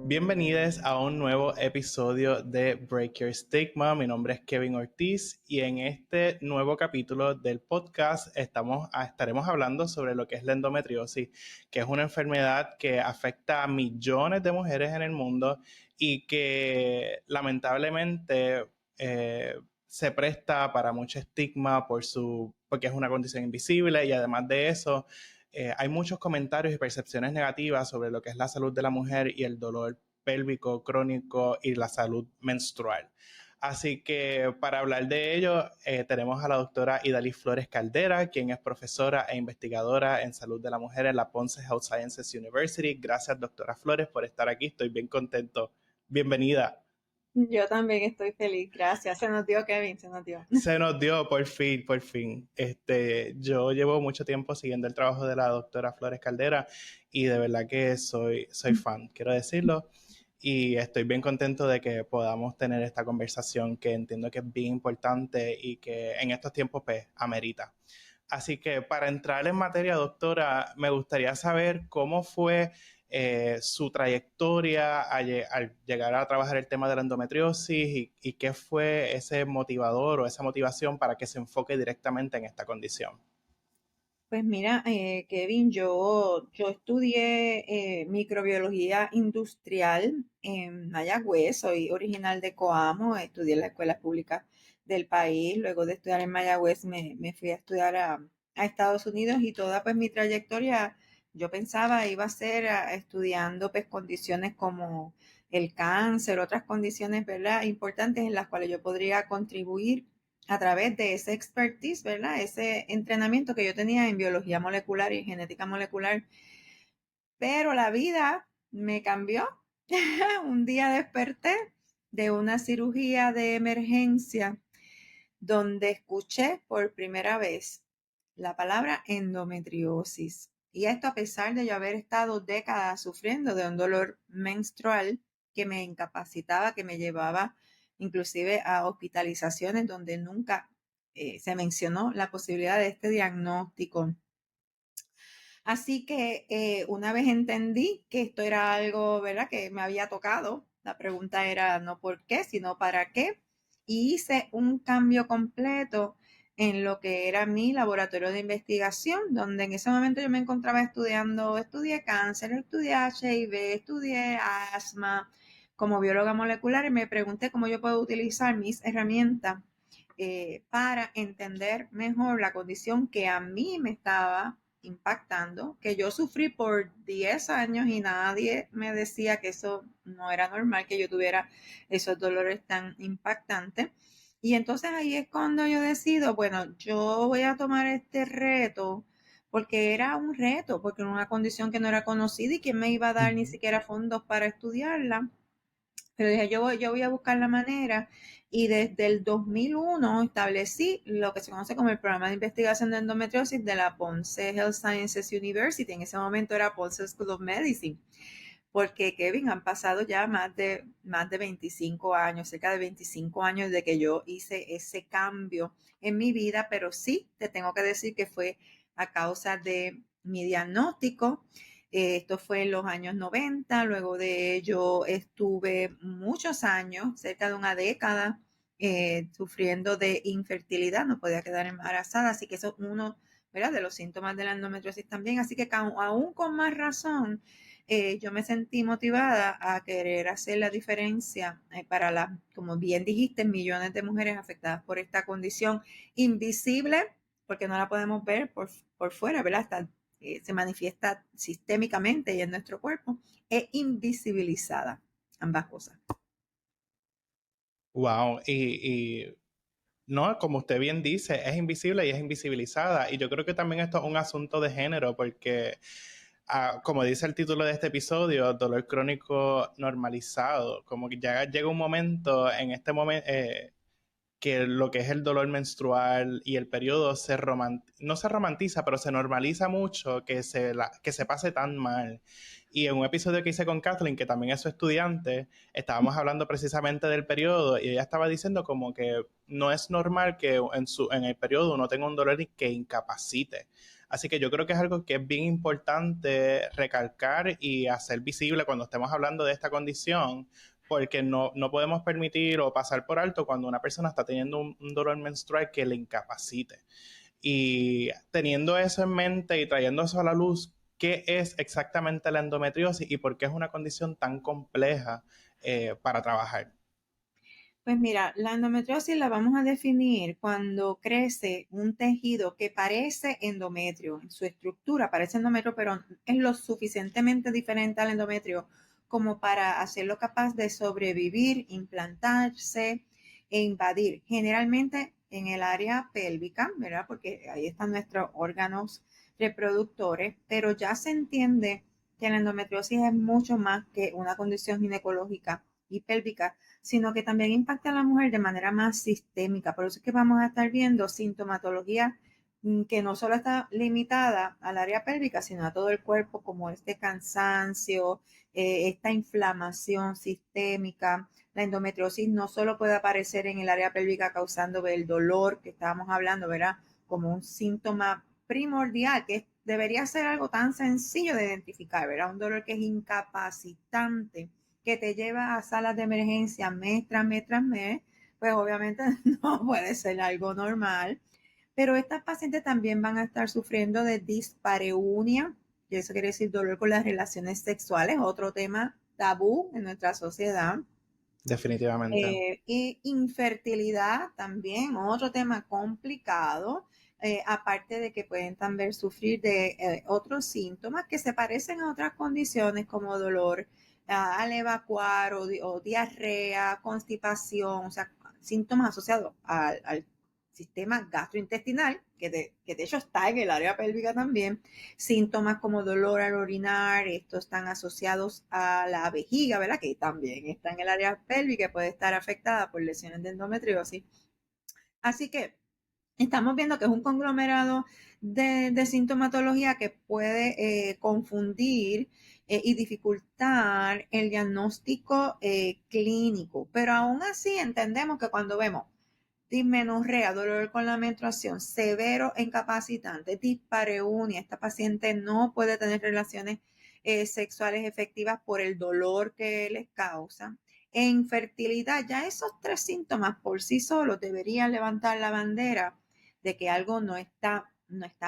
Bienvenidos a un nuevo episodio de Break Your Stigma. Mi nombre es Kevin Ortiz y en este nuevo capítulo del podcast estaremos hablando sobre lo que es la endometriosis, que es una enfermedad que afecta a millones de mujeres en el mundo y que lamentablemente se presta para mucho estigma porque es una condición invisible y además de eso hay muchos comentarios y percepciones negativas sobre lo que es la salud de la mujer y el dolor pélvico crónico y la salud menstrual. Así que para hablar de ello tenemos a la doctora Idalis Flores Caldera, quien es profesora e investigadora en salud de la mujer en la Ponce Health Sciences University. Gracias, doctora Flores, por estar aquí. Estoy bien contento. Bienvenida. Yo también estoy feliz, gracias. Se nos dio, Kevin, se nos dio. Se nos dio, por fin, por fin. Yo llevo mucho tiempo siguiendo el trabajo de la doctora Flores Caldera y de verdad que soy fan, quiero decirlo. Y estoy bien contento de que podamos tener esta conversación que entiendo que es bien importante y que en estos tiempos pues amerita. Así que para entrar en materia, doctora, me gustaría saber cómo fue su trayectoria al llegar a trabajar el tema de la endometriosis y qué fue ese motivador o esa motivación para que se enfoque directamente en esta condición. Pues mira, Kevin, yo estudié microbiología industrial en Mayagüez, soy original de Coamo, estudié en la escuela pública del país, luego de estudiar en Mayagüez me fui a estudiar a Estados Unidos y toda pues mi trayectoria, yo pensaba iba a ser estudiando pues condiciones como el cáncer, otras condiciones, ¿verdad?, importantes en las cuales yo podría contribuir a través de ese expertise, ¿verdad? Ese entrenamiento que yo tenía en biología molecular y genética molecular. Pero la vida me cambió. Un día desperté de una cirugía de emergencia donde escuché por primera vez la palabra endometriosis. Y esto a pesar de yo haber estado décadas sufriendo de un dolor menstrual que me incapacitaba, que me llevaba inclusive a hospitalizaciones donde nunca se mencionó la posibilidad de este diagnóstico. Así que una vez entendí que esto era algo, ¿verdad?, que me había tocado, la pregunta era no por qué, sino para qué, y hice un cambio completo en lo que era mi laboratorio de investigación, donde en ese momento yo me encontraba estudié cáncer, estudié HIV, estudié asma como bióloga molecular y me pregunté cómo yo puedo utilizar mis herramientas para entender mejor la condición que a mí me estaba impactando, que yo sufrí por 10 años y nadie me decía que eso no era normal, que yo tuviera esos dolores tan impactantes. Y entonces ahí es cuando yo decido, bueno, yo voy a tomar este reto porque era un reto, porque era una condición que no era conocida y que me iba a dar ni Ujú. siquiera fondos para estudiarla. Pero dije, yo voy a buscar la manera y desde el 2001 establecí lo que se conoce como el programa de investigación de endometriosis de la Ponce Health Sciences University. En ese momento era Ponce School of Medicine, porque Kevin, han pasado ya más de 25 años, cerca de 25 años de que yo hice ese cambio en mi vida, pero sí te tengo que decir que fue a causa de mi diagnóstico. Esto fue en los años 90, luego de ello estuve muchos años, cerca de una década, sufriendo de infertilidad, no podía quedar embarazada, así que eso es uno, ¿verdad?, de los síntomas de la endometriosis también, así que aún con más razón yo me sentí motivada a querer hacer la diferencia para las, como bien dijiste, millones de mujeres afectadas por esta condición invisible, porque no la podemos ver por fuera, ¿verdad? Se manifiesta sistémicamente y en nuestro cuerpo, e invisibilizada, ambas cosas. Wow, no, como usted bien dice, es invisible y es invisibilizada. Y yo creo que también esto es un asunto de género, porque como dice el título de este episodio, dolor crónico normalizado, como que ya llega un momento en este momento que lo que es el dolor menstrual y el periodo no se romantiza, pero se normaliza mucho que se pase tan mal. Y en un episodio que hice con Kathleen, que también es su estudiante, estábamos hablando precisamente del periodo y ella estaba diciendo como que no es normal que en el periodo uno tenga un dolor que incapacite. Así que yo creo que es algo que es bien importante recalcar y hacer visible cuando estemos hablando de esta condición, porque no podemos permitir o pasar por alto cuando una persona está teniendo un dolor menstrual que le incapacite. Y teniendo eso en mente y trayendo eso a la luz, ¿qué es exactamente la endometriosis y por qué es una condición tan compleja para trabajar? Pues mira, la endometriosis la vamos a definir cuando crece un tejido que parece endometrio. En su estructura parece endometrio, pero es lo suficientemente diferente al endometrio como para hacerlo capaz de sobrevivir, implantarse e invadir. Generalmente en el área pélvica, ¿verdad? Porque ahí están nuestros órganos reproductores, pero ya se entiende que la endometriosis es mucho más que una condición ginecológica y pélvica, sino que también impacta a la mujer de manera más sistémica. Por eso es que vamos a estar viendo sintomatología que no solo está limitada al área pélvica, sino a todo el cuerpo, como este cansancio, esta inflamación sistémica. La endometriosis no solo puede aparecer en el área pélvica causando el dolor que estábamos hablando, ¿verdad? Como un síntoma primordial, que debería ser algo tan sencillo de identificar, ¿verdad? Un dolor que es incapacitante, que te lleva a salas de emergencia mes tras mes tras mes, pues obviamente no puede ser algo normal. Pero estas pacientes también van a estar sufriendo de dispareunia, y eso quiere decir dolor con las relaciones sexuales, otro tema tabú en nuestra sociedad. Definitivamente. Y infertilidad también, otro tema complicado, aparte de que pueden también sufrir de otros síntomas que se parecen a otras condiciones como dolor al evacuar o diarrea, constipación, o sea, síntomas asociados al sistema gastrointestinal, que de hecho está en el área pélvica también. Síntomas como dolor al orinar, estos están asociados a la vejiga, ¿verdad? Que también está en el área pélvica, puede estar afectada por lesiones de endometriosis. Así que estamos viendo que es un conglomerado de sintomatología que puede confundir y dificultar el diagnóstico clínico, pero aún así entendemos que cuando vemos dismenorrea, dolor con la menstruación, severo e incapacitante, dispareunia. Esta paciente no puede tener relaciones sexuales efectivas por el dolor que les causa. E infertilidad, ya esos tres síntomas por sí solos deberían levantar la bandera de que algo no está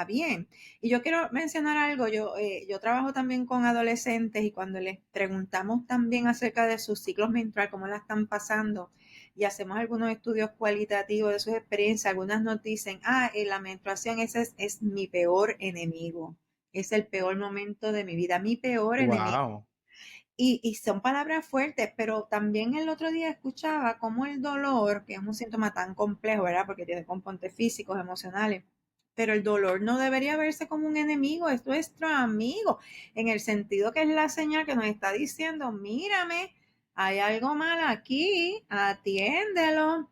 bien. Y yo quiero mencionar algo, yo trabajo también con adolescentes y cuando les preguntamos también acerca de sus ciclos menstruales, cómo la están pasando, y hacemos algunos estudios cualitativos de sus experiencias, algunas nos dicen, la menstruación ese es mi peor enemigo, es el peor momento de mi vida, mi peor enemigo. Wow. Y son palabras fuertes, pero también el otro día escuchaba cómo el dolor, que es un síntoma tan complejo, ¿verdad? Porque tiene componentes físicos, emocionales, pero el dolor no debería verse como un enemigo, es nuestro amigo, en el sentido que es la señal que nos está diciendo, mírame, hay algo mal aquí, atiéndelo.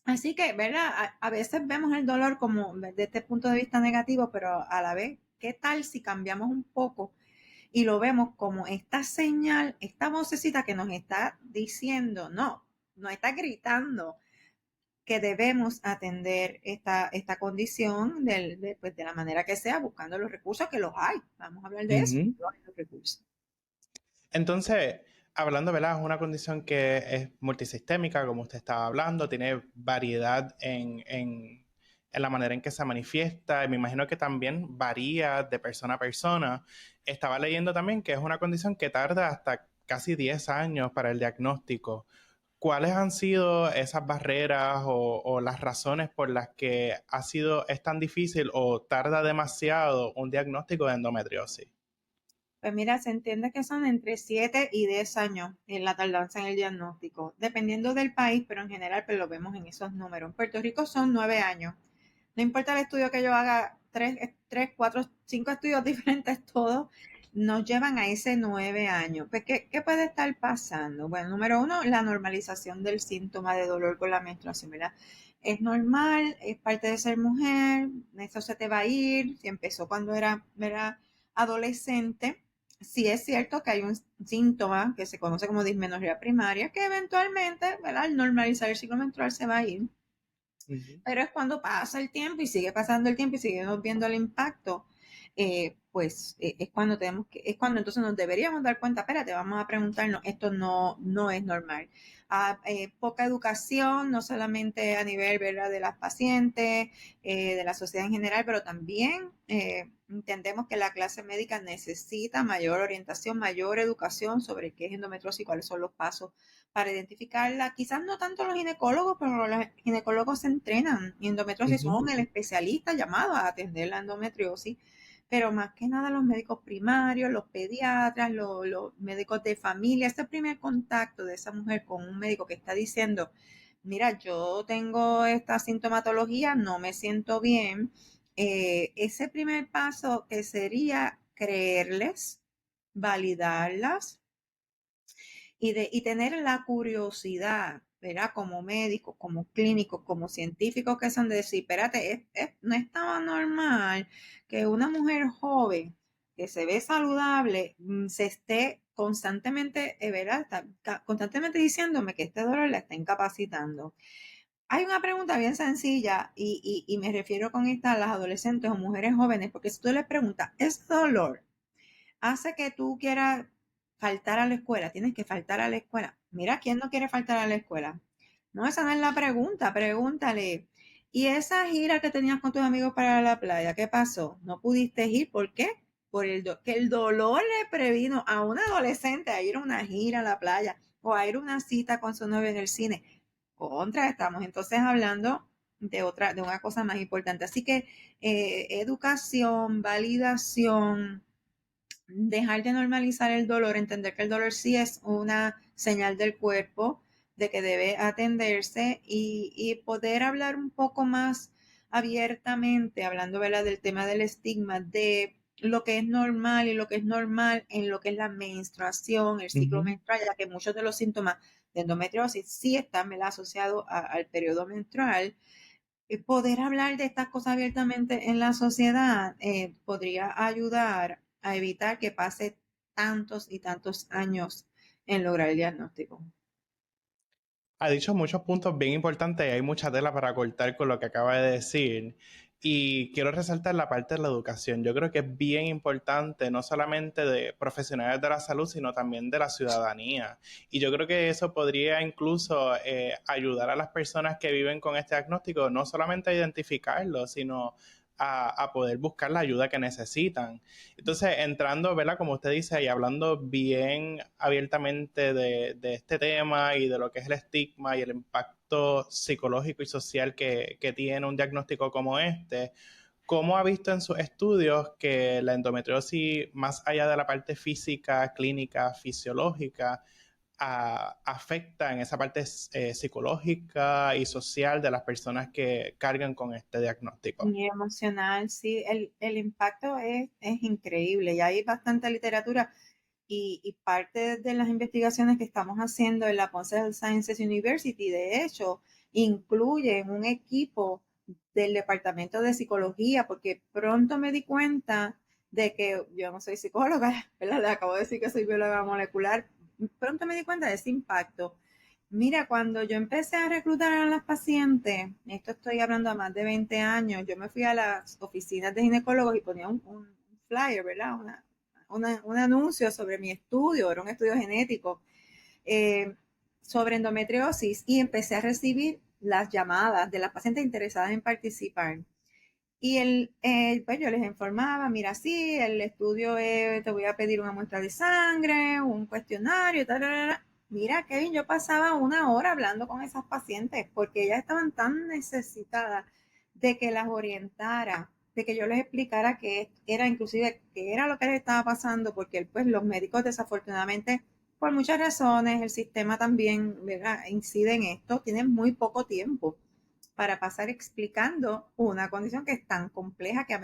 Así que, ¿verdad? A veces vemos el dolor como desde este punto de vista negativo, pero a la vez, ¿qué tal si cambiamos un poco y lo vemos como esta señal, esta vocecita que nos está diciendo, no, nos está gritando que debemos atender esta condición pues, de la manera que sea, buscando los recursos que los hay. Vamos a hablar de eso, Ujú. los recursos. Entonces, hablando, ¿verdad? Es una condición que es multisistémica, como usted estaba hablando, tiene variedad en la manera en que se manifiesta. Y me imagino que también varía de persona a persona. Estaba leyendo también que es una condición que tarda hasta casi 10 años para el diagnóstico. ¿Cuáles han sido esas barreras o las razones por las que es tan difícil o tarda demasiado un diagnóstico de endometriosis? Pues mira, se entiende que son entre 7 y 10 años en la tardanza en el diagnóstico, dependiendo del país, pero en general pues lo vemos en esos números. En Puerto Rico son 9 años. No importa el estudio que yo haga, 4, 5 estudios diferentes, todos nos llevan a ese 9 años. Pues, ¿qué puede estar pasando? Bueno, número uno, la normalización del síntoma de dolor con la menstruación, ¿verdad? Es normal, es parte de ser mujer, eso se te va a ir, si empezó cuando era adolescente. Sí es cierto que hay un síntoma que se conoce como dismenorrea primaria, que eventualmente, ¿verdad? Al normalizar el ciclo menstrual se va a ir, Ujú. pero es cuando pasa el tiempo y sigue pasando el tiempo y seguimos viendo el impacto. es cuando es cuando entonces nos deberíamos dar cuenta, espérate, vamos a preguntarnos, esto no es normal. Poca educación, no solamente a nivel, ¿verdad?, de las pacientes, de la sociedad en general, pero también entendemos que la clase médica necesita mayor orientación, mayor educación sobre qué es endometriosis y cuáles son los pasos para identificarla. Quizás no tanto los ginecólogos, pero los ginecólogos se entrenan en endometriosis, Ujú. son el especialista llamado a atender la endometriosis, pero más que nada los médicos primarios, los pediatras, los médicos de familia, ese primer contacto de esa mujer con un médico que está diciendo, mira, yo tengo esta sintomatología, no me siento bien. Ese primer paso que sería creerles, validarlas y tener la curiosidad, ¿verdad? Como médicos, como clínicos, como científicos que son de decir, espérate, no estaba normal que una mujer joven que se ve saludable se esté constantemente, ¿verdad? Constantemente diciéndome que este dolor la está incapacitando. Hay una pregunta bien sencilla y me refiero con esta a las adolescentes o mujeres jóvenes, porque si tú les preguntas, ¿es dolor hace que tú quieras faltar a la escuela? Tienes que faltar a la escuela. Mira, ¿quién no quiere faltar a la escuela? No, esa no es la pregunta, pregúntale. ¿Y esa gira que tenías con tus amigos para la playa, qué pasó? ¿No pudiste ir? ¿Por qué? Que el dolor le previno a un adolescente a ir a una gira a la playa o a ir a una cita con su novio en el cine. Contra, estamos entonces hablando de una cosa más importante. Así que educación, validación, dejar de normalizar el dolor, entender que el dolor sí es una señal del cuerpo de que debe atenderse y poder hablar un poco más abiertamente, hablando, ¿verdad?, del tema del estigma, de lo que es normal y lo que es normal en lo que es la menstruación, el ciclo Ujú. menstrual, ya que muchos de los síntomas de endometriosis sí están, ¿verdad?, asociados al periodo menstrual. Poder hablar de estas cosas abiertamente en la sociedad podría ayudar a evitar que pase tantos y tantos años en lograr el diagnóstico. Ha dicho muchos puntos bien importantes y hay mucha tela para cortar con lo que acaba de decir. Y quiero resaltar la parte de la educación. Yo creo que es bien importante, no solamente de profesionales de la salud, sino también de la ciudadanía. Y yo creo que eso podría incluso ayudar a las personas que viven con este diagnóstico, no solamente a identificarlo, sino a poder buscar la ayuda que necesitan. Entonces, entrando, ¿verdad? Como usted dice, y hablando bien abiertamente de este tema y de lo que es el estigma y el impacto psicológico y social que tiene un diagnóstico como este, ¿cómo ha visto en sus estudios que la endometriosis, más allá de la parte física, clínica, fisiológica, afecta en esa parte psicológica y social de las personas que cargan con este diagnóstico? Y emocional, sí, el impacto es increíble y hay bastante literatura y parte de las investigaciones que estamos haciendo en la Ponce Health Sciences University, de hecho, incluyen un equipo del departamento de psicología, porque pronto me di cuenta de que yo no soy psicóloga, ¿verdad? Le acabo de decir que soy bióloga molecular, pronto me di cuenta de ese impacto. Mira, cuando yo empecé a reclutar a las pacientes, esto estoy hablando a más de 20 años, yo me fui a las oficinas de ginecólogos y ponía un flyer, ¿verdad? Un anuncio sobre mi estudio, era un estudio genético, eh, sobre endometriosis y empecé a recibir las llamadas de las pacientes interesadas en participar. Y pues yo les informaba, mira, sí, el estudio te voy a pedir una muestra de sangre, un cuestionario, tal, tal, tal. Mira, Kevin, yo pasaba una hora hablando con esas pacientes porque ellas estaban tan necesitadas de que las orientara, de que yo les explicara qué era, inclusive qué era lo que les estaba pasando, porque pues los médicos desafortunadamente, por muchas razones, el sistema también, ¿verdad?, incide en esto, tienen muy poco tiempo para pasar explicando una condición que es tan compleja que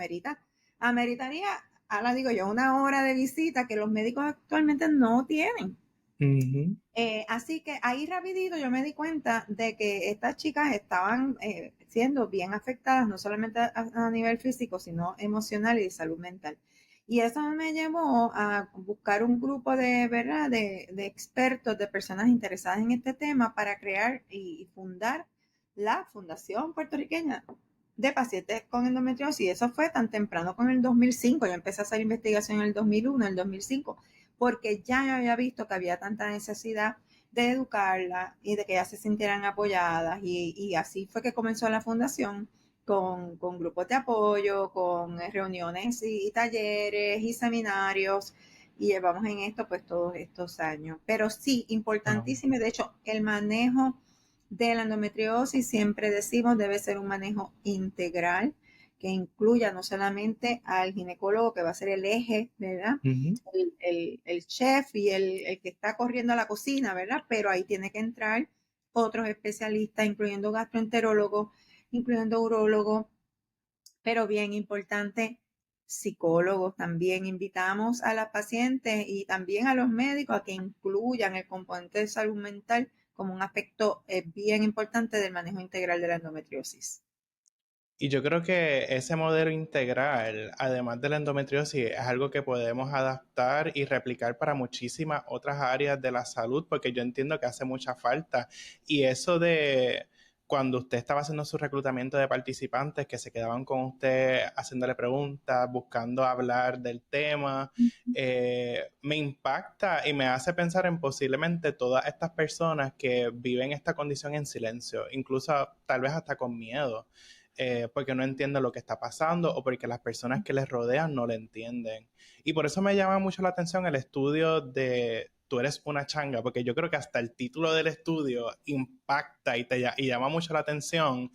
ameritaría, ahora digo yo, una hora de visita que los médicos actualmente no tienen. Ujú. Así que ahí rapidito yo me di cuenta de que estas chicas estaban siendo bien afectadas, no solamente a nivel físico, sino emocional y de salud mental. Y eso me llevó a buscar un grupo de, ¿verdad?, de expertos, de personas interesadas en este tema para crear y fundar la Fundación Puertorriqueña de pacientes con endometriosis. Eso fue tan temprano como en el 2005. Yo empecé a hacer investigación en el 2001, en el 2005, porque ya yo había visto que había tanta necesidad de educarla y de que ellas se sintieran apoyadas. Y así fue que comenzó la fundación con grupos de apoyo, con reuniones y talleres y seminarios. Y llevamos en esto pues todos estos años. Pero sí, Wow. importantísimo. De hecho, el manejo de la endometriosis, siempre decimos, debe ser un manejo integral que incluya no solamente al ginecólogo, que va a ser el eje, ¿verdad? Ujú. El chef y el que está corriendo a la cocina, ¿verdad? Pero ahí tiene que entrar otros especialistas, incluyendo gastroenterólogos, incluyendo urólogos, pero bien importante, psicólogos también. Invitamos a las pacientes y también a los médicos a que incluyan el componente de salud mental como un aspecto bien importante del manejo integral de la endometriosis. Y yo creo que ese modelo integral, además de la endometriosis, es algo que podemos adaptar y replicar para muchísimas otras áreas de la salud, porque yo entiendo que hace mucha falta. Y eso de cuando usted estaba haciendo su reclutamiento de participantes que se quedaban con usted haciéndole preguntas, buscando hablar del tema, me impacta y me hace pensar en posiblemente todas estas personas que viven esta condición en silencio, incluso tal vez hasta con miedo, porque no entienden lo que está pasando o porque las personas que les rodean no lo entienden. Y por eso me llama mucho la atención el estudio de Tú eres una changa, porque yo creo que hasta el título del estudio impacta y llama mucho la atención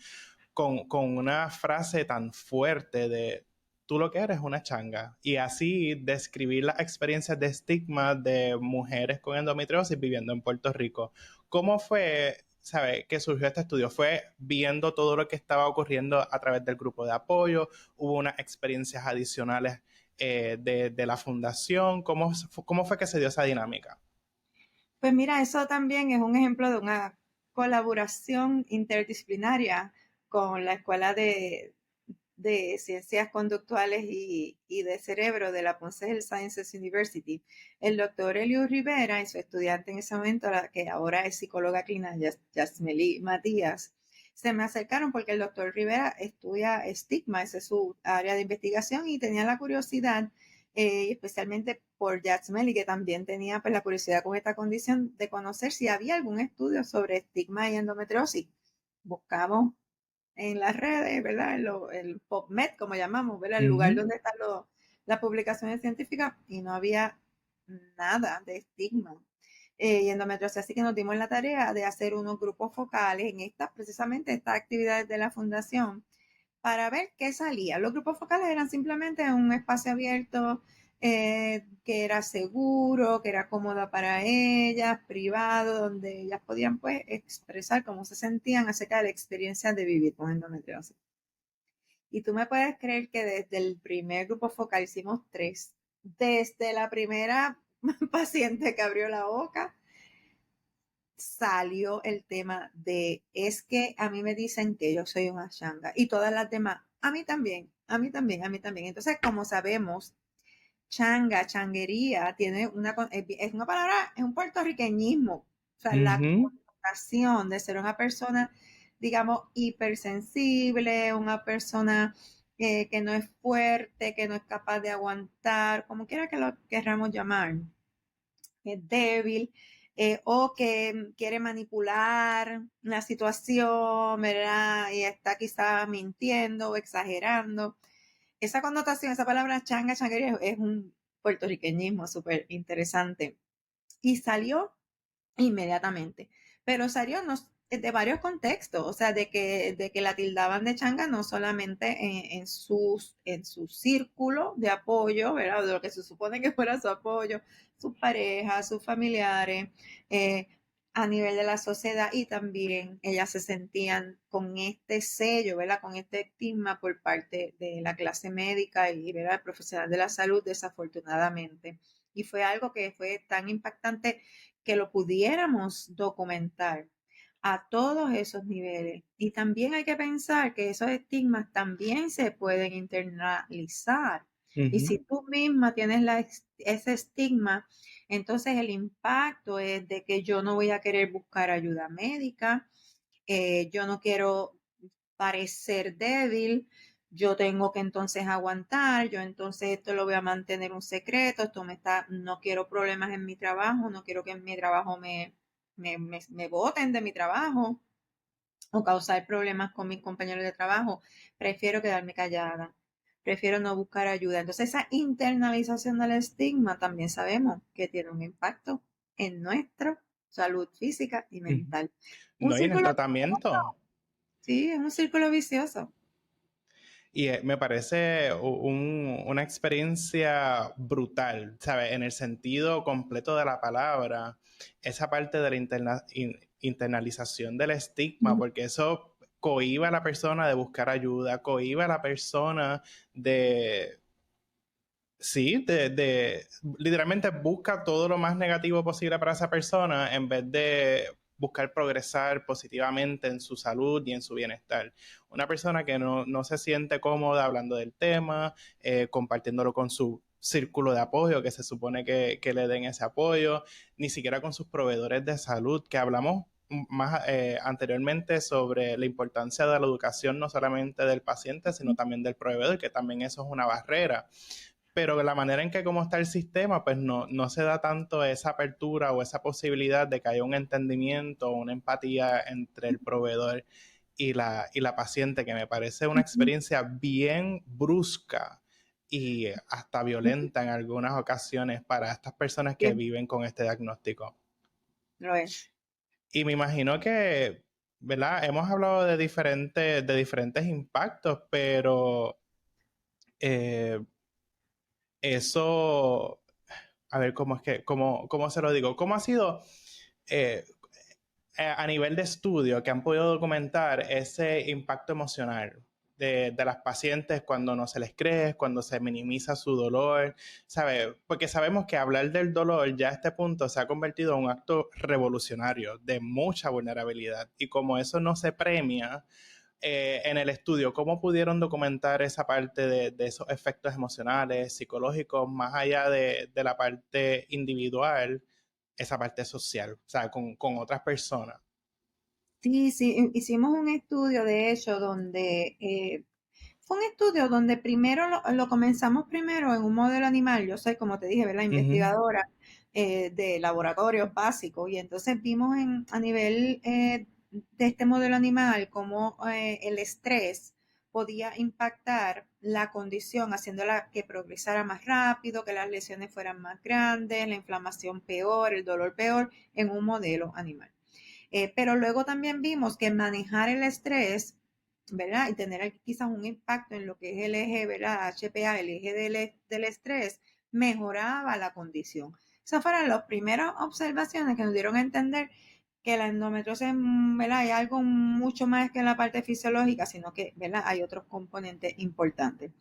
con una frase tan fuerte de tú lo que eres una changa. Y así describir las experiencias de estigma de mujeres con endometriosis viviendo en Puerto Rico. ¿Cómo fue, sabe, que surgió este estudio? ¿Fue viendo todo lo que estaba ocurriendo a través del grupo de apoyo? ¿Hubo unas experiencias adicionales de la fundación? ¿Cómo fue que se dio esa dinámica? Pues mira, eso también es un ejemplo de una colaboración interdisciplinaria con la Escuela de Ciencias Conductuales y de Cerebro de la Ponce Health Sciences University. El doctor Eliu Rivera y su estudiante en ese momento, la que ahora es psicóloga clínica, Yasmeli Matías, se me acercaron porque el doctor Rivera estudia estigma, esa es su área de investigación, y tenía la curiosidad, especialmente por Yasmeli, que también tenía pues, la curiosidad con esta condición, de conocer si había algún estudio sobre estigma y endometriosis. Buscamos en las redes, ¿verdad? El PubMed, como llamamos, ¿verdad? El lugar Ujú. donde están las publicaciones científicas, y no había nada de estigma y endometriosis. Así que nos dimos la tarea de hacer unos grupos focales en estas, precisamente estas actividades de la fundación, para ver qué salía. Los grupos focales eran simplemente un espacio abierto, que era seguro, que era cómodo para ellas, privado, donde ellas podían pues expresar cómo se sentían acerca de la experiencia de vivir con endometriosis. Y tú me puedes creer que desde el primer grupo focal hicimos tres. Desde la primera paciente que abrió la boca, salió el tema de, es que a mí me dicen que yo soy una changa, y todas las demás, a mí también, a mí también, a mí también. Entonces, como sabemos, changa, changuería, tiene es una palabra, es un puertorriqueñismo. O sea, la Ujú. connotación de ser una persona, digamos, hipersensible, una persona que no es fuerte, que no es capaz de aguantar, como quiera que lo queramos llamar, es débil, o que quiere manipular la situación, ¿verdad? Y está quizá mintiendo o exagerando. Esa connotación, esa palabra changa, changuería, es un puertorriqueñismo súper interesante. Y salió inmediatamente. Pero salió de varios contextos, o sea, de que la tildaban de changa no solamente en su círculo de apoyo, ¿verdad? De lo que se supone que fuera su apoyo, sus parejas, sus familiares, eh, a nivel de la sociedad, y también ellas se sentían con este sello, ¿verdad? Con este estigma por parte de la clase médica y, ¿verdad? El profesional de la salud, desafortunadamente. Y fue algo que fue tan impactante que lo pudiéramos documentar a todos esos niveles. Y también hay que pensar que esos estigmas también se pueden internalizar. Y Ujú. si tú misma tienes ese estigma, entonces el impacto es de que yo no voy a querer buscar ayuda médica, yo no quiero parecer débil, yo tengo que entonces aguantar, yo entonces esto lo voy a mantener un secreto, no quiero problemas en mi trabajo, no quiero que en mi trabajo me boten de mi trabajo o causar problemas con mis compañeros de trabajo, prefiero quedarme callada, prefiero no buscar ayuda. Entonces esa internalización del estigma también sabemos que tiene un impacto en nuestra salud física y Ujú. mental. Un No, y en el círculo tratamiento. vicioso, sí, es un círculo vicioso. Y me parece una experiencia brutal, ¿sabes? En el sentido completo de la palabra, esa parte de la internalización del estigma, porque eso cohíbe a la persona de buscar ayuda, cohíbe a la persona de, sí, literalmente busca todo lo más negativo posible para esa persona en vez de buscar progresar positivamente en su salud y en su bienestar. Una persona que no se siente cómoda hablando del tema, compartiéndolo con su círculo de apoyo, que se supone que le den ese apoyo, ni siquiera con sus proveedores de salud, que hablamos más anteriormente sobre la importancia de la educación no solamente del paciente, sino también del proveedor, que también eso es una barrera, pero la manera en que como está el sistema, pues no se da tanto esa apertura o esa posibilidad de que haya un entendimiento o una empatía entre el proveedor y la paciente, que me parece una experiencia bien brusca y hasta violenta en algunas ocasiones para estas personas que Sí, viven con este diagnóstico. lo es. Y me imagino que, ¿verdad? Hemos hablado de diferentes impactos, pero eh, eso, a ver, cómo se lo digo? ¿Cómo ha sido eh, a nivel de estudio que han podido documentar ese impacto emocional de las pacientes cuando no se les cree, cuando se minimiza su dolor, ¿sabe? Porque sabemos que hablar del dolor ya a este punto se ha convertido en un acto revolucionario de mucha vulnerabilidad, y como eso no se premia en el estudio, ¿cómo pudieron documentar esa parte de esos efectos emocionales, psicológicos, más allá de la parte individual, esa parte social, o sea, con otras personas? Sí, sí, hicimos un estudio de hecho fue un estudio donde primero lo comenzamos primero en un modelo animal. Yo soy, como te dije, ¿verdad? Ujú. Investigadora de laboratorios básicos y entonces vimos a nivel de este modelo animal cómo el estrés podía impactar la condición, haciéndola que progresara más rápido, que las lesiones fueran más grandes, la inflamación peor, el dolor peor en un modelo animal. Pero luego también vimos que manejar el estrés, ¿verdad? Y tener quizás un impacto en lo que es el eje, ¿verdad? HPA, el eje del estrés, mejoraba la condición. Esas fueron las primeras observaciones que nos dieron a entender que la endometriosis, ¿verdad? Hay algo mucho más que la parte fisiológica, sino que, ¿verdad? Hay otros componentes importantes.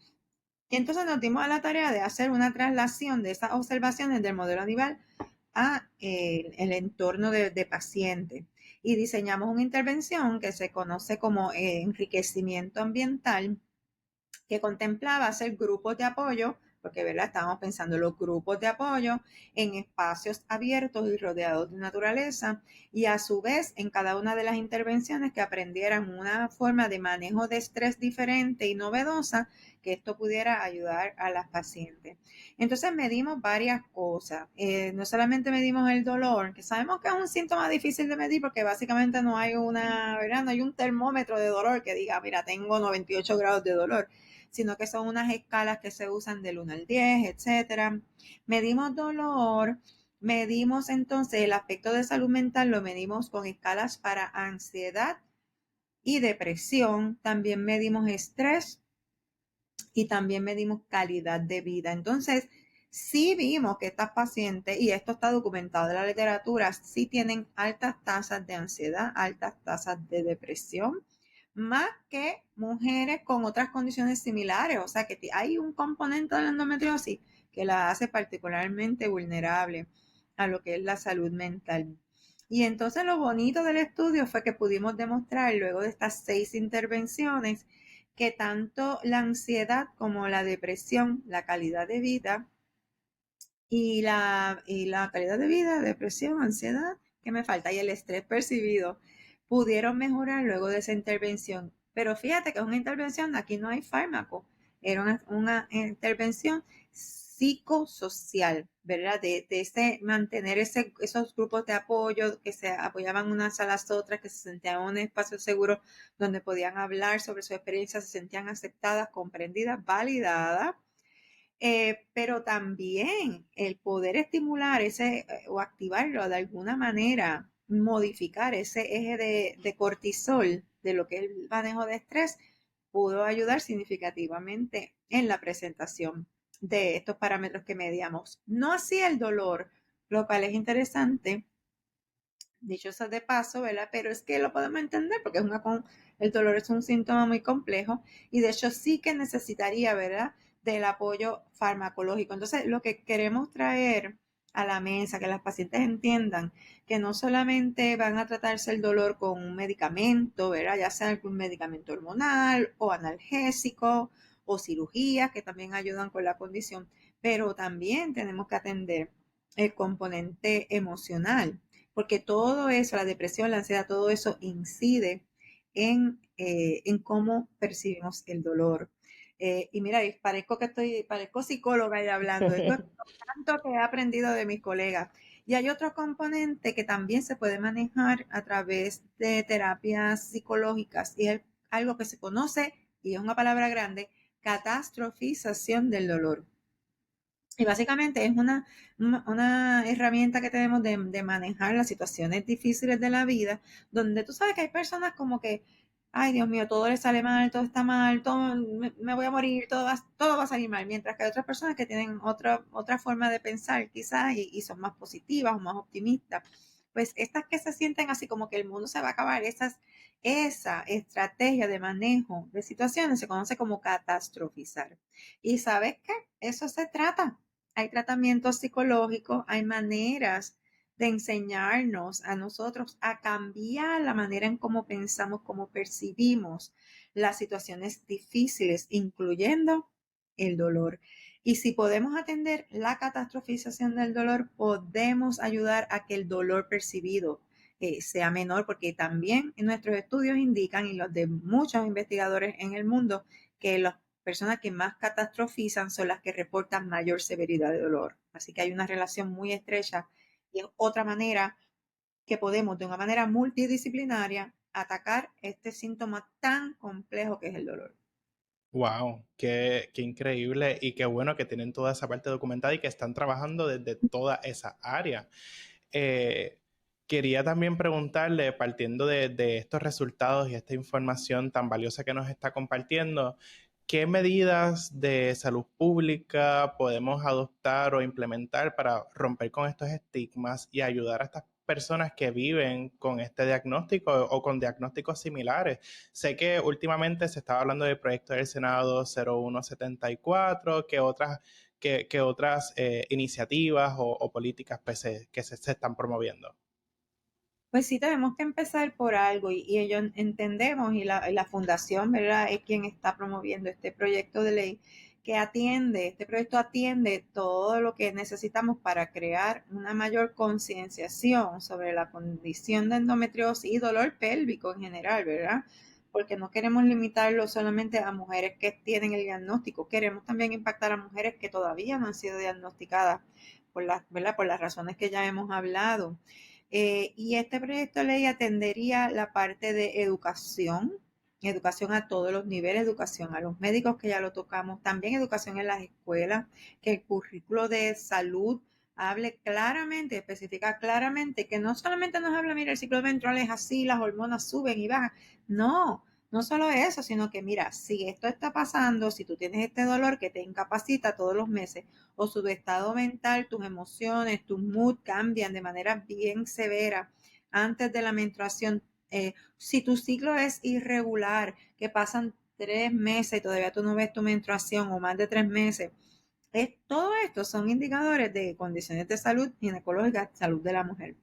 Y entonces nos dimos a la tarea de hacer una traslación de esas observaciones del modelo animal a el entorno de paciente y diseñamos una intervención que se conoce como enriquecimiento ambiental, que contemplaba hacer grupos de apoyo, porque ¿verdad? Estábamos pensando en los grupos de apoyo en espacios abiertos y rodeados de naturaleza, y a su vez en cada una de las intervenciones que aprendieran una forma de manejo de estrés diferente y novedosa, que esto pudiera ayudar a las pacientes. Entonces medimos varias cosas. No solamente medimos el dolor, que sabemos que es un síntoma difícil de medir porque básicamente no hay ¿verdad? No hay un termómetro de dolor que diga, mira, tengo 98 grados de dolor, sino que son unas escalas que se usan del 1 al 10, etcétera. Medimos dolor, medimos entonces el aspecto de salud mental, lo medimos con escalas para ansiedad y depresión, también medimos estrés y también medimos calidad de vida. Entonces, sí vimos que estas pacientes, y esto está documentado en la literatura, sí tienen altas tasas de ansiedad, altas tasas de depresión, más que mujeres con otras condiciones similares. O sea que hay un componente de la endometriosis que la hace particularmente vulnerable a lo que es la salud mental. Y entonces lo bonito del estudio fue que pudimos demostrar luego de estas 6 intervenciones que tanto la ansiedad como la depresión, la calidad de vida y la calidad de vida, depresión, ansiedad, ¿qué me falta? Y el estrés percibido pudieron mejorar luego de esa intervención Pero fíjate que es una intervención, aquí no hay fármaco, era una intervención psicosocial, ¿verdad? De ese, mantener esos grupos de apoyo que se apoyaban unas a las otras, que se sentían en un espacio seguro donde podían hablar sobre su experiencia, se sentían aceptadas, comprendidas, validadas. Pero también el poder estimular o activarlo de alguna manera, modificar ese eje de cortisol, de lo que es el manejo de estrés, pudo ayudar significativamente en la presentación de estos parámetros que medíamos. No así el dolor, lo cual es interesante, dicho eso de paso, ¿verdad? Pero es que lo podemos entender porque el dolor es un síntoma muy complejo y de hecho sí que necesitaría, ¿verdad? Del apoyo farmacológico. Entonces, lo que queremos traer a la mesa, que las pacientes entiendan que no solamente van a tratarse el dolor con un medicamento, ¿verdad? Ya sea algún medicamento hormonal o analgésico o cirugías que también ayudan con la condición, pero también tenemos que atender el componente emocional porque todo eso, la depresión, la ansiedad, todo eso incide en cómo percibimos el dolor. Y mira, parezco psicóloga ya hablando, esto es tanto que he aprendido de mis colegas. Y hay otro componente que también se puede manejar a través de terapias psicológicas y es algo que se conoce, y es una palabra grande, catastrofización del dolor. Y básicamente es una herramienta que tenemos de manejar las situaciones difíciles de la vida, donde tú sabes que hay personas como que, ay Dios mío, todo le sale mal, todo está mal, todo, me voy a morir, todo va a salir mal, mientras que hay otras personas que tienen otra forma de pensar quizás y son más positivas o más optimistas. Pues estas que se sienten así como que el mundo se va a acabar, esa estrategia de manejo de situaciones se conoce como catastrofizar. ¿Y sabes qué? Eso se trata. Hay tratamientos psicológicos, hay maneras de enseñarnos a nosotros a cambiar la manera en cómo pensamos, cómo percibimos las situaciones difíciles, incluyendo el dolor. Y si podemos atender la catastrofización del dolor, podemos ayudar a que el dolor percibido sea menor, porque también en nuestros estudios indican, y los de muchos investigadores en el mundo, que las personas que más catastrofizan son las que reportan mayor severidad de dolor. Así que hay una relación muy estrecha y es otra manera que podemos, de una manera multidisciplinaria, atacar este síntoma tan complejo que es el dolor. Wow, qué increíble y qué bueno que tienen toda esa parte documentada y que están trabajando desde toda esa área. Eh, Quería también preguntarle, partiendo de estos resultados y esta información tan valiosa que nos está compartiendo, ¿qué medidas de salud pública podemos adoptar o implementar para romper con estos estigmas y ayudar a estas personas que viven con este diagnóstico o con diagnósticos similares? Sé que últimamente se estaba hablando del proyecto del Senado 0174, que otras iniciativas o políticas que se están promoviendo. Pues sí, tenemos que empezar por algo y ellos entendemos y la fundación, ¿verdad? Es quien está promoviendo este proyecto de ley este proyecto atiende todo lo que necesitamos para crear una mayor concienciación sobre la condición de endometriosis y dolor pélvico en general, ¿verdad? Porque no queremos limitarlo solamente a mujeres que tienen el diagnóstico, queremos también impactar a mujeres que todavía no han sido diagnosticadas ¿verdad? Por las razones que ya hemos hablado. Y este proyecto de ley atendería la parte de educación a todos los niveles, educación a los médicos, que ya lo tocamos, también educación en las escuelas, que el currículo de salud hable claramente, especifica claramente, que no solamente nos habla, mira, el ciclo menstrual es así, las hormonas suben y bajan, no, no solo eso, sino que mira, si esto está pasando, si tú tienes este dolor que te incapacita todos los meses, o su estado mental, tus emociones, tu mood cambian de manera bien severa antes de la menstruación. Si tu ciclo es irregular, que pasan 3 meses y todavía tú no ves tu menstruación o más de 3 meses, todo esto son indicadores de condiciones de salud ginecológica, salud de la mujer.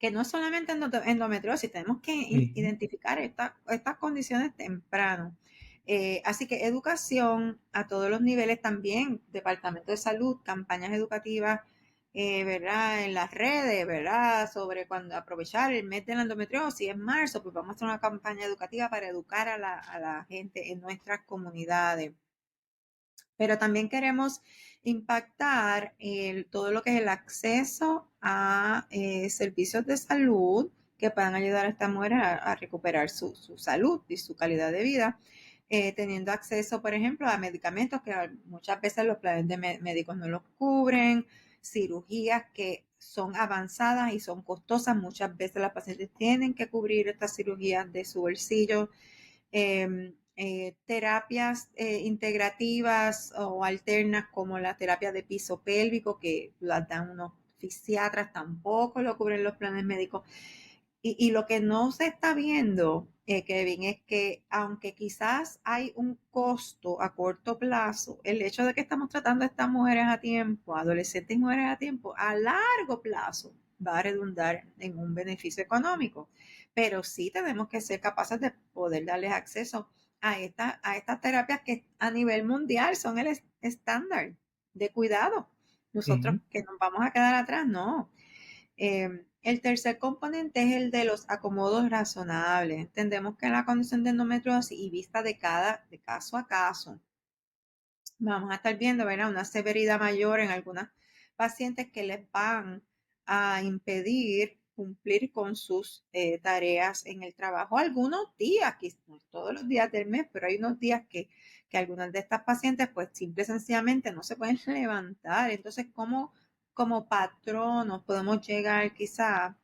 Que no es solamente endometriosis, tenemos que identificar estas condiciones temprano. Así que educación a todos los niveles también, departamento de salud, campañas educativas ¿verdad? En las redes, ¿verdad? Sobre cuando aprovechar el mes de la endometriosis, en marzo, pues vamos a hacer una campaña educativa para educar a la gente en nuestras comunidades. Pero también queremos impactar todo lo que es el acceso a servicios de salud que puedan ayudar a esta mujer a recuperar su salud y su calidad de vida, teniendo acceso, por ejemplo, a medicamentos que muchas veces los planes de médicos no los cubren, cirugías que son avanzadas y son costosas. Muchas veces las pacientes tienen que cubrir estas cirugías de su bolsillo. Terapias integrativas o alternas como la terapia de piso pélvico, que las dan unos fisiatras, tampoco lo cubren los planes médicos. Y lo que no se está viendo, Kevin, es que aunque quizás hay un costo a corto plazo, el hecho de que estamos tratando a estas mujeres a tiempo, adolescentes y mujeres a tiempo, a largo plazo va a redundar en un beneficio económico. Pero sí tenemos que ser capaces de poder darles acceso a estas terapias que a nivel mundial son el estándar de cuidado. Nosotros Ujú. que nos vamos a quedar atrás, no. El tercer componente es el de los acomodos razonables. Entendemos que la condición de endometriosis y vista de caso a caso, vamos a estar viendo, ¿verdad? Una severidad mayor en algunas pacientes que les van a impedir cumplir con sus tareas en el trabajo. Algunos días, no todos los días del mes, pero hay unos días que algunas de estas pacientes pues simple y sencillamente no se pueden levantar. Entonces, ¿cómo como patronos podemos llegar quizá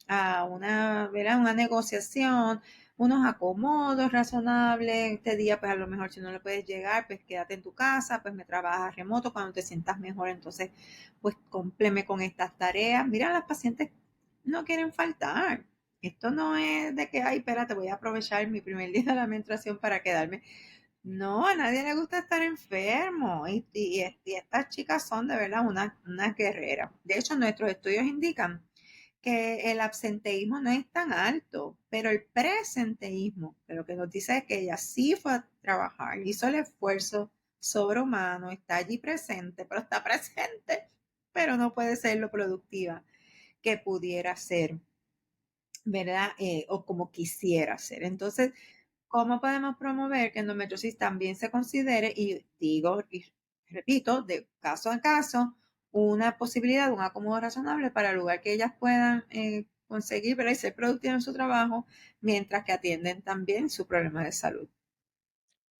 a una, ¿verdad? Una negociación, unos acomodos razonables? Este día, pues a lo mejor si no le puedes llegar, pues quédate en tu casa, pues me trabajas remoto, cuando te sientas mejor, entonces pues cúmpleme con estas tareas. Mira, las pacientes no quieren faltar. Esto no es de que, ay, espérate, voy a aprovechar mi primer día de la menstruación para quedarme. No, a nadie le gusta estar enfermo y estas chicas son de verdad unas guerreras. De hecho, nuestros estudios indican que el absenteísmo no es tan alto, pero el presenteísmo, de lo que nos dice es que ella sí fue a trabajar, hizo el esfuerzo sobrehumano, está allí presente, pero está presente, pero no puede ser lo productiva que pudiera ser, ¿verdad? O como quisiera ser. Entonces, ¿cómo podemos promover que endometriosis también se considere, y digo y repito, de caso a caso, una posibilidad, un acomodo razonable para el lugar que ellas puedan conseguir, ¿verdad? Y ser productivas en su trabajo mientras que atienden también su problema de salud?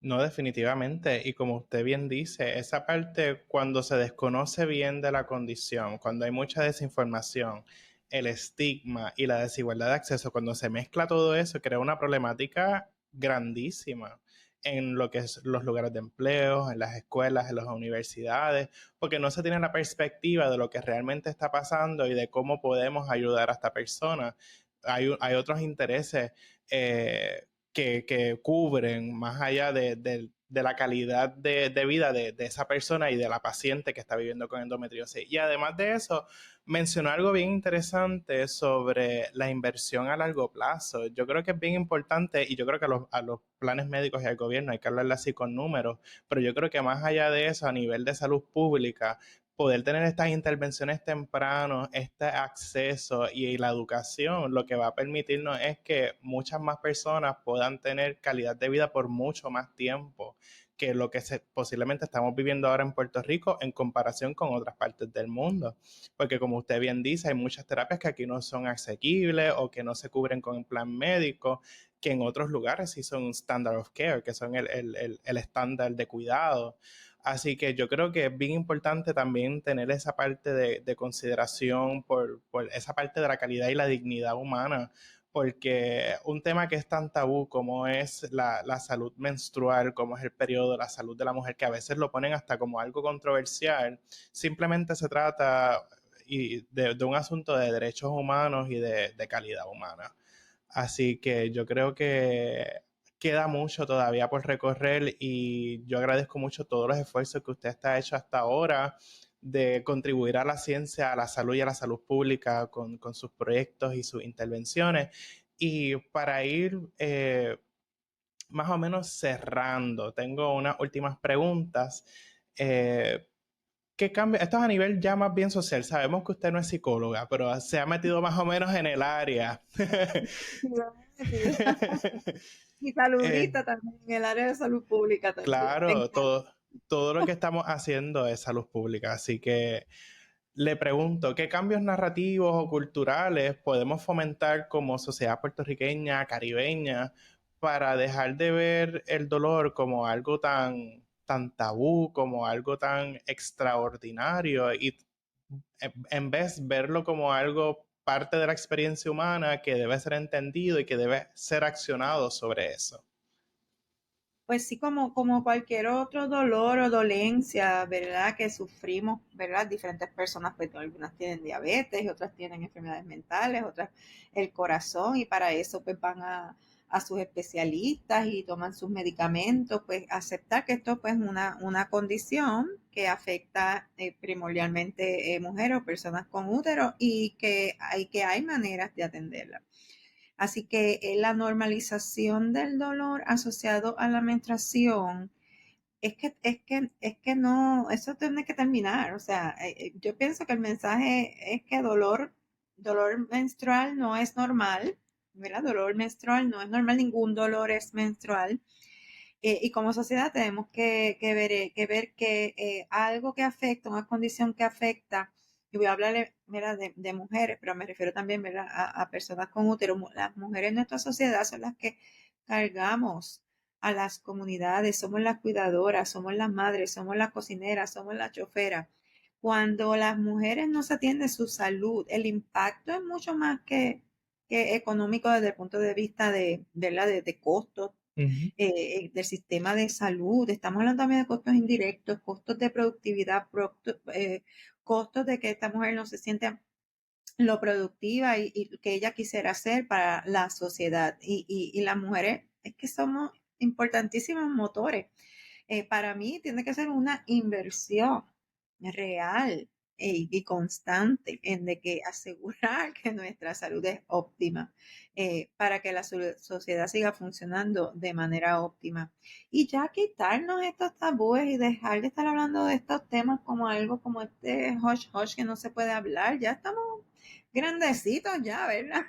No, definitivamente. Y como usted bien dice, esa parte cuando se desconoce bien de la condición, cuando hay mucha desinformación, el estigma y la desigualdad de acceso, cuando se mezcla todo eso, crea una problemática grandísima en lo que es los lugares de empleo, en las escuelas, en las universidades, porque no se tiene la perspectiva de lo que realmente está pasando y de cómo podemos ayudar a esta persona. Hay otros intereses que cubren más allá de la calidad de vida de esa persona y de la paciente que está viviendo con endometriosis. Y además de eso, mencionó algo bien interesante sobre la inversión a largo plazo. Yo creo que es bien importante y yo creo que a los planes médicos y al gobierno hay que hablarle así con números, pero yo creo que más allá de eso, a nivel de salud pública, poder tener estas intervenciones tempranas, este acceso y la educación, lo que va a permitirnos es que muchas más personas puedan tener calidad de vida por mucho más tiempo que lo que posiblemente estamos viviendo ahora en Puerto Rico en comparación con otras partes del mundo. Porque como usted bien dice, hay muchas terapias que aquí no son asequibles o que no se cubren con el plan médico, que en otros lugares sí son un standard of care, que son el estándar de cuidado. Así que yo creo que es bien importante también tener esa parte de consideración por esa parte de la calidad y la dignidad humana, porque un tema que es tan tabú como es la salud menstrual, como es el periodo, la salud de la mujer, que a veces lo ponen hasta como algo controversial, simplemente se trata de un asunto de derechos humanos y de calidad humana. Así que yo creo que queda mucho todavía por recorrer y yo agradezco mucho todos los esfuerzos que usted está hecho hasta ahora de contribuir a la ciencia, a la salud y a la salud pública con sus proyectos y sus intervenciones. Y para ir más o menos cerrando, tengo unas últimas preguntas. Eh, ¿qué cambio? Esto es a nivel ya más bien social. Sabemos que usted no es psicóloga, pero se ha metido más o menos en el área. Sí, vamos a decir. Y Eh, saludista también, en el área de salud pública también. Me claro, encanta. todo lo que estamos haciendo es salud pública, así que le pregunto, ¿qué cambios narrativos o culturales podemos fomentar como sociedad puertorriqueña, caribeña, para dejar de ver el dolor como algo tan tabú, como algo tan extraordinario y en vez verlo como algo parte de la experiencia humana que debe ser entendido y que debe ser accionado sobre eso? Pues sí, como cualquier otro dolor o dolencia, ¿verdad? Que sufrimos, ¿verdad? Diferentes personas, pues algunas tienen diabetes, otras tienen enfermedades mentales, otras el corazón, y para eso pues van a sus especialistas y toman sus medicamentos, pues aceptar que esto pues es una condición que afecta primordialmente mujeres o personas con útero y que hay maneras de atenderla. Así que la normalización del dolor asociado a la menstruación es que no, eso tiene que terminar. O sea, yo pienso que el mensaje es que dolor menstrual no es normal, ¿verdad? Dolor menstrual no es normal, ningún dolor es menstrual. Y como sociedad tenemos que ver que algo que afecta, una condición que afecta, y voy a hablar, mira, de mujeres, pero me refiero también, ¿verdad? A personas con útero. Las mujeres en nuestra sociedad son las que cargamos a las comunidades, somos las cuidadoras, somos las madres, somos las cocineras, somos las choferas. Cuando las mujeres no se atienden su salud, el impacto es mucho más que económico desde el punto de vista ¿verdad? De costos Ujú. del sistema de salud. Estamos hablando también de costos indirectos, costos de productividad, costos de que esta mujer no se siente lo productiva y que ella quisiera hacer para la sociedad. Y las mujeres es que somos importantísimos motores. Para mí tiene que ser una inversión real y constante en de que asegurar que nuestra salud es óptima para que la sociedad siga funcionando de manera óptima. Y ya quitarnos estos tabúes y dejar de estar hablando de estos temas como algo como este hush hush que no se puede hablar. Ya estamos grandecitos ya, ¿verdad?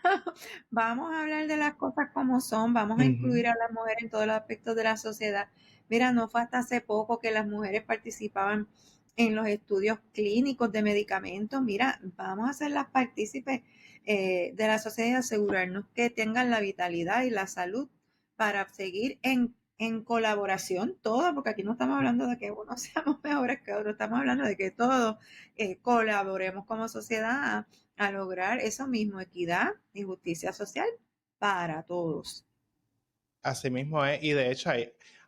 Vamos a hablar de las cosas como son, vamos a Ujú. incluir a las mujeres en todos los aspectos de la sociedad. Mira, no fue hasta hace poco que las mujeres participaban en los estudios clínicos de medicamentos. Mira, vamos a ser las partícipes de la sociedad y asegurarnos que tengan la vitalidad y la salud para seguir en colaboración todos, porque aquí no estamos hablando de que unos seamos mejores que otros, estamos hablando de que todos colaboremos como sociedad a lograr eso mismo, equidad y justicia social para todos. Así mismo es, y de hecho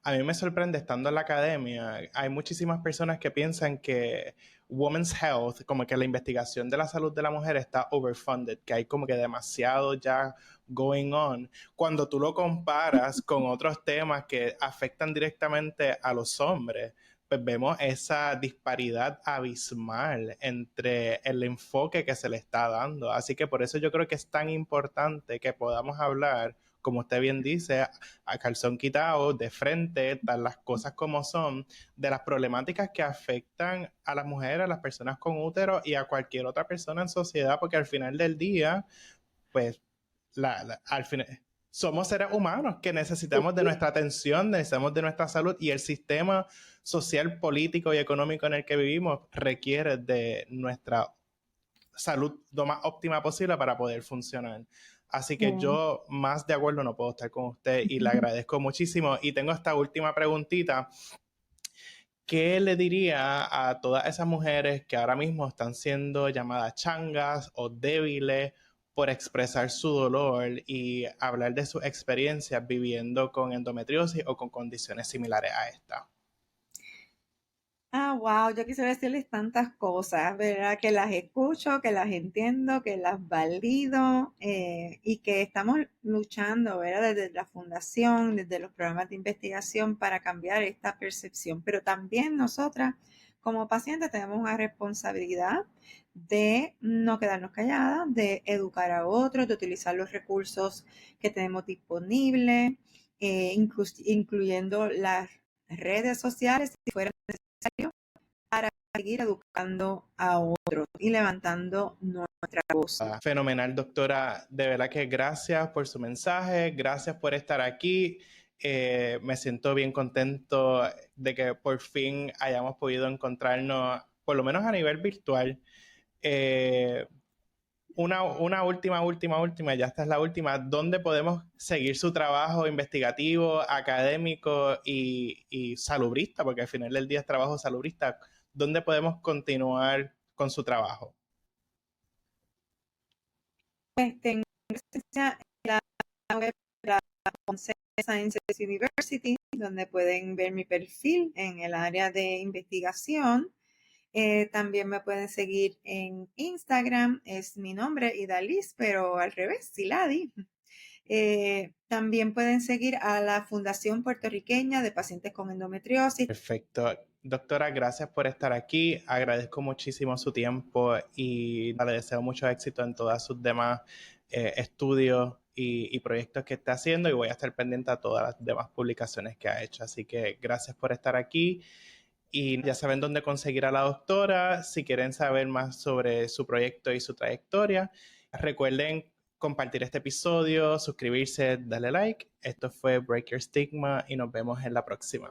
a mí me sorprende estando en la academia, hay muchísimas personas que piensan que Women's Health, como que la investigación de la salud de la mujer está overfunded, que hay como que demasiado ya going on, cuando tú lo comparas con otros temas que afectan directamente a los hombres, pues vemos esa disparidad abismal entre el enfoque que se le está dando. Así que por eso yo creo que es tan importante que podamos hablar, como usted bien dice, a calzón quitado, de frente, tal las cosas como son, de las problemáticas que afectan a las mujeres, a las personas con útero y a cualquier otra persona en sociedad, porque al final del día, pues, al final, somos seres humanos que necesitamos de nuestra atención, necesitamos de nuestra salud y el sistema social, político y económico en el que vivimos requiere de nuestra salud lo más óptima posible para poder funcionar. Así que yo más de acuerdo no puedo estar con usted y le agradezco muchísimo. Y tengo esta última preguntita. ¿Qué le diría a todas esas mujeres que ahora mismo están siendo llamadas changas o débiles por expresar su dolor y hablar de sus experiencias viviendo con endometriosis o con condiciones similares a esta? Ah, wow, yo quisiera decirles tantas cosas, ¿verdad? Que las escucho, que las entiendo, que las valido y que estamos luchando, ¿verdad? Desde la fundación, desde los programas de investigación para cambiar esta percepción. Pero también nosotras, como pacientes, tenemos una responsabilidad de no quedarnos calladas, de educar a otros, de utilizar los recursos que tenemos disponibles, incluyendo las redes sociales, si fuera necesario seguir educando a otros y levantando nuestra voz. Fenomenal, doctora. De verdad que gracias por su mensaje, gracias por estar aquí. Me siento bien contento de que por fin hayamos podido encontrarnos, por lo menos a nivel virtual. Una última, ya esta es la última. ¿Dónde podemos seguir su trabajo investigativo, académico y salubrista? Porque al final del día es trabajo salubrista. ¿Dónde podemos continuar con su trabajo? Pues tengo presencia en la web de la Ponce Science University, donde pueden ver mi perfil en el área de investigación. También me pueden seguir en Instagram, es mi nombre, Idalis, pero al revés, Siladi. También pueden seguir a la Fundación Puertorriqueña de Pacientes con Endometriosis. Perfecto. Doctora, gracias por estar aquí. Agradezco muchísimo su tiempo y le deseo mucho éxito en todos sus demás estudios y proyectos que está haciendo, y voy a estar pendiente a todas las demás publicaciones que ha hecho. Así que gracias por estar aquí. Y ya saben dónde conseguir a la doctora. Si quieren saber más sobre su proyecto y su trayectoria, recuerden compartir este episodio, suscribirse, darle like. Esto fue Break Your Stigma y nos vemos en la próxima.